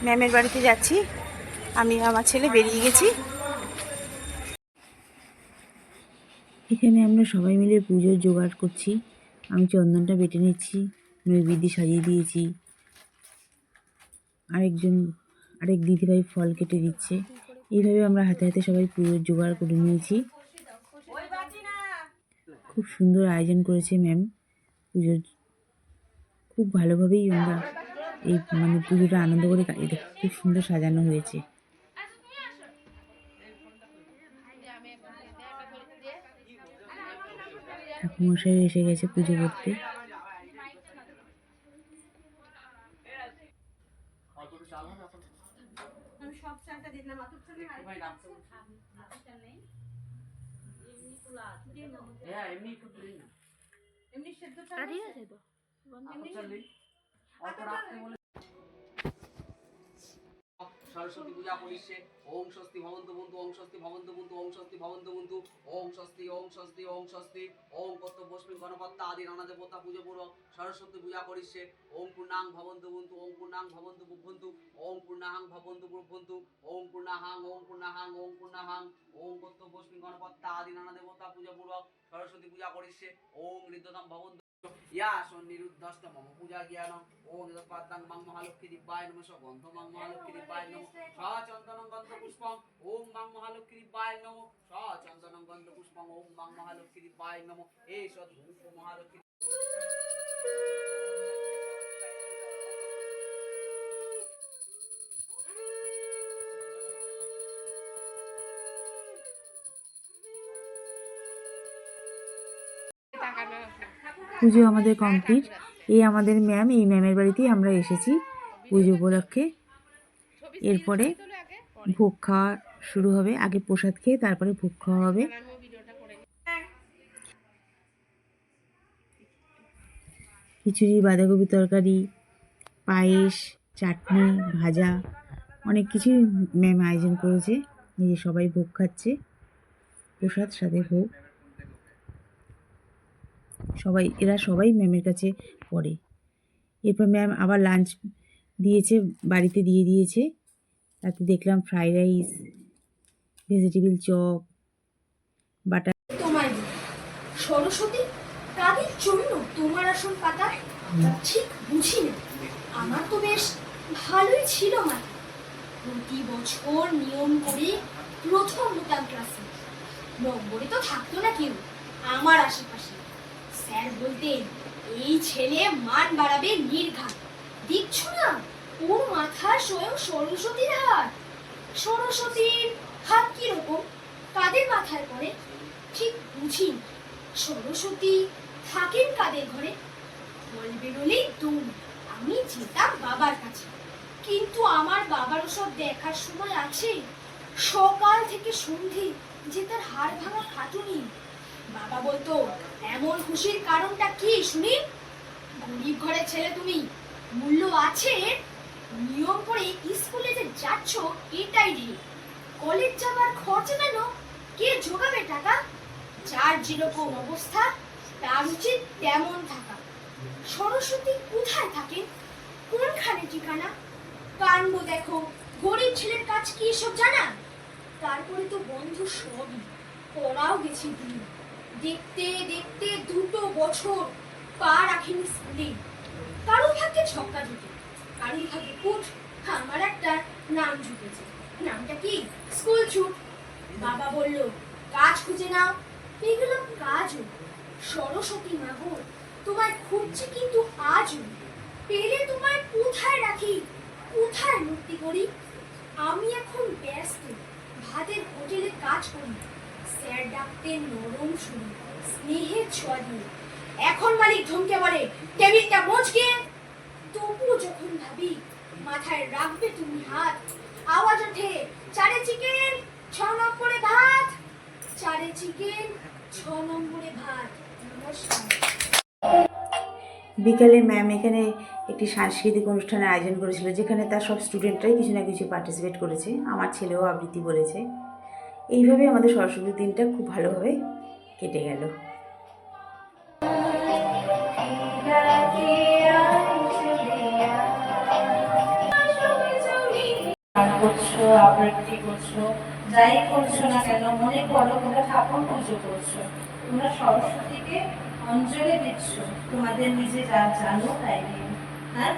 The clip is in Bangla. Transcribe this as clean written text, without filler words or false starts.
ম্যামের বাড়িতে যাচ্ছি। আমি আমার ছেলে বেরিয়ে গেছি। এখানে আমরা সবাই মিলে পুজোর জোগাড় করছি। আমি চন্দনটা বেটে নিচ্ছি, নৈবেদ্য সাজিয়ে দিয়েছি। আরেক দিদিভাই ফল কেটে দিচ্ছে। এইভাবে আমরা হাতে হাতে সবাই পুজোর জোগাড় করে নিয়েছি। খুব সুন্দর আয়োজন করেছে ম্যাম পুজোর। খুব ভালোভাবেই আমরা এই পুজোটা আনন্দ করে খুব সুন্দর সাজানো হয়েছে। ঠাকুরমশাই এসে গেছে পুজো করতে। সরস্বতী পূজা করিছে। ওম স্বস্তি ভবন্তু বন্ধু, ওম স্বস্তি ভবন্তু বন্ধু, ওম স্বস্তি ভবন্তু বন্ধু, ওম স্বস্তি, ওম স্বস্তি, ওম স্বস্তি। ওম কর্তব্যস্মিন গণপত্তা আদি নানা দেবতা পুজো পূর্বক সরস্বতী পূজা করিছে। ওম পূর্ণাং ভবন্তু বন্ধু, ওম পূর্ণাং ভবন্তু বুভন্তু, ওম পূর্ণাহাং ভবন্তু বুভন্তু, ওম পূর্ণাহাং, ওম পূর্ণাহাং, ওম পূর্ণাহাং। ওম কর্তব্যস্মিন গণপত্তা আদি নানা দেবতা পুজো পূর্বক সরস্বতী পূজা করিছে। ওম ঋদ্ধতাম ভবন্তু ইয়া সন্নিরুদ্ধস্ত মম পূজা জ্ঞানম। ওম যৎপাদ্যাং মাং মহালক্ষ্মী দিব্যায় নমঃ গন্ধ মাং মহালক্ষ্মী দিব্যায় নমঃ সচন্দনং গন্ধ পুষ্পং। ওম মাং মহালক্ষ্মী দিব্যায় নমঃ সচন্দনং গন্ধ পুষ্পং। ওম মাং মহালক্ষ্মী দিব্যায় নমঃ এ সদ্ভূষ মহালক্ষ্মী। পুজো আমাদের কমপ্লিট। এই আমাদের ম্যাম, এই ম্যামের বাড়িতেই আমরা এসেছি পুজো উপলক্ষে। এরপরে ভোগ খাওয়া শুরু হবে। আগে প্রসাদ খেয়ে তারপরে ভোগ খাওয়া হবে। খিচুড়ি, বাঁধাকপি তরকারি, পায়েস, চাটনি, ভাজা, অনেক কিছুই ম্যাম আয়োজন করেছে। এই যে সবাই ভোগ খাচ্ছে, প্রসাদ সাথে ভোগ। এরা সবাই ম্যামের কাছে পড়ে। এরপর ম্যাম আবার লাঞ্চ দিয়েছে, বাড়িতে দিয়ে দিয়েছে। তাতে দেখলাম fried rice, vegetable chop, butter. তোমার সরস্বতী কাদের জন্য তোমার আসল পাতা ঠিক বুঝি না। আমার তো বেশ ভালোই ছিল মা। প্রতি বছর নিয়ম করে প্রথম হতাম ক্লাসে। নম্বরে তো থাকতো না কেউ আমার আশেপাশে। স্যার বলতেন এই ছেলে মান বাড়াবে নির্ঘাত। দেখছো না ওর মাথায় স্বয়ং সরস্বতীর হাত। সরস্বতীর হাত কিরকম, কাদের মাথায় পড়ে ঠিক বুঝি। সরস্বতী থাকেন কাদের ঘরে। ফল বেরোলেই দৌড় আমি যেতাম বাবার কাছে। কিন্তু আমার বাবার ওসব দেখার সময় আছে? সকাল থেকে সন্ধে যে তার হাড় ভাঙা খাটুনি। বাবা বলতো এমন খুশির কারণটা কি শুনি। গরিব ঘরের ছেলে তুমি, মূল্য আছে। নিয়ম করে স্কুলে যে যাচ্ছ এটাই রে। কলেজ যাবার খরচা কেন কে জোগাবে টাকা? যার যেরকম অবস্থা তার উচিত তেমন থাকা। সরস্বতী কোথায় থাকে, কোনখানে ঠিকানা? কাণ্ড দেখো, গরিব ছেলের কাজ কি এসব জানা? তারপরে তো বন্ধ সবই, পড়াও গেছি দিন। দেখতে দেখতে 2 বছর পা রাখিনি স্কুলে। কারো ভাগ্যে ছক্কা জুটে, কারো ভাগ্যে কুট। আমার একটা নাম জুটেছে, নামটা কি স্কুল ছুট। বাবা বলল কাজ খুঁজে নাও, পেয়ে গেলাম কাজও। সরস্বতী মাগো তোমায় খুঁজছি কিন্তু আজও। পেলে তোমায় কোথায় রাখি, কোথায় মুক্তি করি? আমি এখন ব্যস্ত, ভাতের হোটেলে কাজ করি। স্যার ডাকতেন নরম শুনি, স্নেহের ছোঁয়া দিয়ে। এখন মালিক ধমকে বলে টেবিলটা মোচকে। তবুও যখন ভাবি মাথায় রাখবে তুমি হাত, আওয়াজ ওঠে 4 চিকেন 6 নম্বরে ভাত। 4 চিকেন 6 নম্বরে ভাত। নমস্কার। বিকালে ম্যাম এখানে একটি সাংস্কৃতিক অনুষ্ঠানের আয়োজন করেছিল, যেখানে তার সব স্টুডেন্টরাই কিছু না কিছু পার্টিসিপেট করেছে। আমার ছেলেও আবৃত্তি বলেছে। এইভাবে আমাদের সরস্বতীর দিনটা খুব ভালোভাবে কেটে গেল। আবৃত্তি করছো, যাই করছো না কেন মনে করো তোমরা ঠাকুর পুজো করছো, তোমরা সরস্বতীকে অঞ্জলি দিচ্ছ, তোমাদের নিজে যা জানো তাই নিয়ে। হ্যাঁ